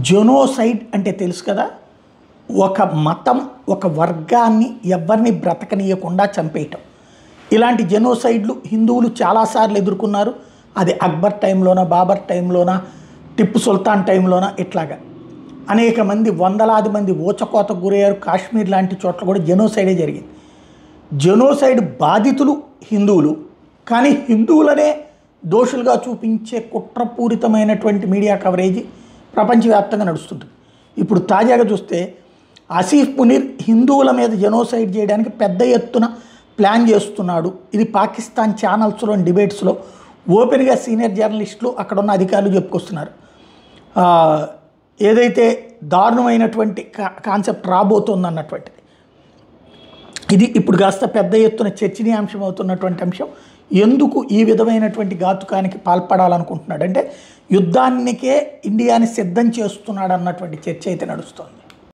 Genocide అంటే తెలుసు కదా, ఒక మతం ఒక వర్గాన్ని ఎవరిని బ్రతకనీయకుండా చంపేయటం. ఇలాంటి జెనోసైడ్లు హిందువులు చాలాసార్లు ఎదుర్కొన్నారు. అది అక్బర్ టైంలోన, బాబర్ టైంలోన, టిప్పు సుల్తాన్ టైంలోన, ఇట్లాగా అనేక మంది వందలాది మంది ఊచకోతకు గురయ్యారు. కాశ్మీర్ లాంటి చోట్ల కూడా జెనోసైడే జరిగింది. జెనోసైడ్ బాధితులు హిందువులు, కానీ హిందువులనే దోషులుగా చూపించే కుట్రపూరితమైనటువంటి మీడియా కవరేజ్ ప్రపంచవ్యాప్తంగా నడుస్తుంటుంది. ఇప్పుడు తాజాగా చూస్తే ఆసిఫ్ మునీర్ హిందువుల మీద జెనోసైడ్ చేయడానికి పెద్ద ఎత్తున ప్లాన్ చేస్తున్నాడు. ఇది పాకిస్తాన్ ఛానల్స్లో డిబేట్స్లో ఓపెన్గా సీనియర్ జర్నలిస్టులు అక్కడ ఉన్న అధికారులు చెప్పుకొస్తున్నారు. ఏదైతే దారుణమైనటువంటి కాన్సెప్ట్ రాబోతుంది అన్నటువంటిది. ఇది ఇప్పుడు కాస్త పెద్ద ఎత్తున చర్చనీయాంశం అవుతున్నటువంటి అంశం. ఎందుకు ఈ విధమైనటువంటి ఘాతుకానికి పాల్పడాలనుకుంటున్నాడు అంటే యుద్ధానికే ఇండియాని సిద్ధం చేస్తున్నాడు అన్నటువంటి చర్చ అయితే నడుస్తుంది.